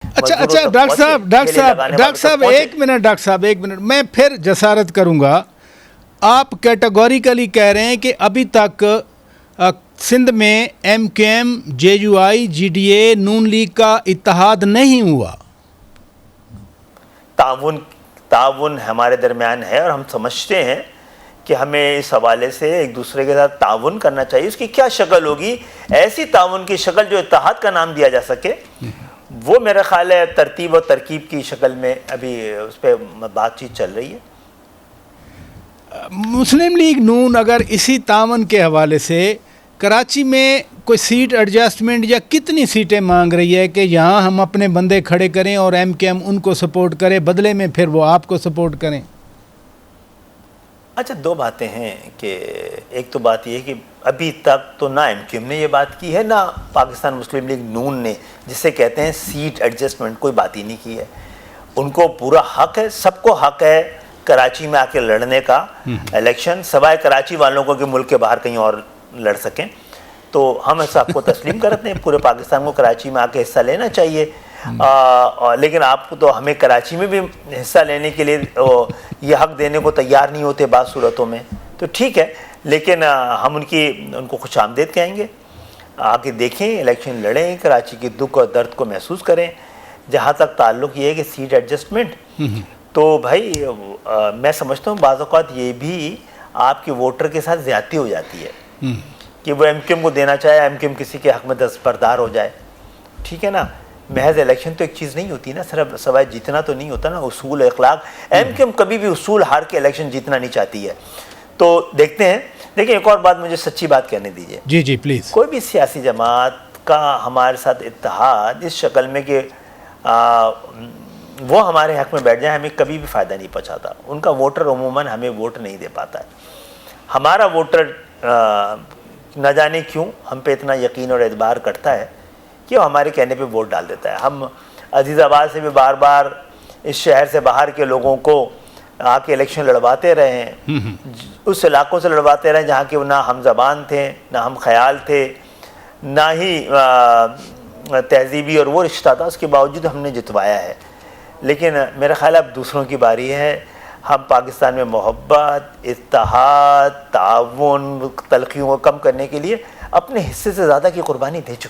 اچھا ڈاکٹر صاحب ایک منٹ میں پھر جسارت کروں گا. آپ کیٹیگوریکلی کہہ رہے ہیں کہ ابھی تک سندھ میں M Q M, J U I, G D A, Noon league کا اتحاد نہیں ہوا. تعاون ہمارے درمیان ہے اور ہم سمجھتے ہیں کہ ہمیں اس حوالے سے ایک دوسرے کے ساتھ تعاون کرنا چاہیے. اس کی کیا شکل ہوگی؟ ایسی تعاون کی شکل جو اتحاد کا نام دیا جا سکے. وہ میرا خیال ہے ترتیب و ترکیب کی شکل میں ابھی اس پہ بات چیت چل رہی ہے. مسلم لیگ نون اگر اسی تعاون کے حوالے سے کراچی میں کوئی سیٹ ایڈجسٹمنٹ یا کتنی سیٹیں مانگ رہی ہے کہ یہاں ہم اپنے بندے کھڑے کریں اور ایم کے ایم ان کو سپورٹ کرے، بدلے میں پھر وہ آپ کو سپورٹ کریں؟ اچھا، دو باتیں ہیں کہ ایک تو بات یہ ہے کہ ابھی تک تو نہ ایم کیو ایم نے یہ بات کی ہے، نہ پاکستان مسلم لیگ نون نے، جسے کہتے ہیں سیٹ ایڈجسٹمنٹ، کوئی بات ہی نہیں کی ہے. ان کو پورا حق ہے، سب کو حق ہے کراچی میں آ کے لڑنے کا الیکشن، سوائے کراچی والوں کو کہ ملک کے باہر کہیں اور لڑ سکیں. تو ہم اس حق کو تسلیم کرتے ہیں، پورے پاکستان کو کراچی میں آ کے حصہ لینا چاہیے. لیکن آپ تو ہمیں کراچی میں بھی حصہ لینے کے لیے یہ حق دینے کو تیار نہیں ہوتے بعض صورتوں میں. تو ٹھیک ہے، لیکن ہم ان کو خوش آمدید کہیں گے. آ کے دیکھیں، الیکشن لڑیں، کراچی کی دکھ اور درد کو محسوس کریں. جہاں تک تعلق یہ ہے کہ سیٹ ایڈجسٹمنٹ، تو بھائی میں سمجھتا ہوں بعض اوقات یہ بھی آپ کے ووٹر کے ساتھ زیادتی ہو جاتی ہے کہ وہ ایم کیو ایم کو دینا چاہے، ایم کیو ایم کسی کے حق میں دستبردار ہو جائے. ٹھیک ہے نا، محض الیکشن تو ایک چیز نہیں ہوتی نا، صرف سوائے جیتنا تو نہیں ہوتا نا، اصول اخلاق. ایم کیو ایم کبھی بھی اصول ہار کے الیکشن جیتنا نہیں چاہتی ہے. تو دیکھتے ہیں. لیکن ایک اور بات مجھے سچی بات کہنے دیجیے. جی پلیز. کوئی بھی سیاسی جماعت کا ہمارے ساتھ اتحاد اس شکل میں کہ وہ ہمارے حق میں بیٹھ جائیں، ہمیں کبھی بھی فائدہ نہیں پہنچاتا. ان کا ووٹر عموماً ہمیں ووٹ نہیں دے پاتا ہے. ہمارا ووٹر نہ جانے کیوں ہم پہ اتنا یقین اور اعتبار کرتا ہے کہ وہ ہمارے کہنے پہ ووٹ ڈال دیتا ہے. ہم عزیز آباد سے بھی بار بار اس شہر سے باہر کے لوگوں کو آ کے الیکشن لڑواتے رہے ہیں، اس علاقوں سے لڑواتے رہے جہاں کہ نہ ہم زبان تھے، نہ ہم خیال تھے، نہ ہی تہذیبی اور وہ رشتہ تھا. اس کے باوجود ہم نے جتوایا ہے. لیکن میرا خیال اب دوسروں کی باری ہے. ہم پاکستان میں محبت، اتحاد، تعاون، تلخیوں کو کم کرنے کے لیے اپنے حصے سے زیادہ کی قربانی دے چکے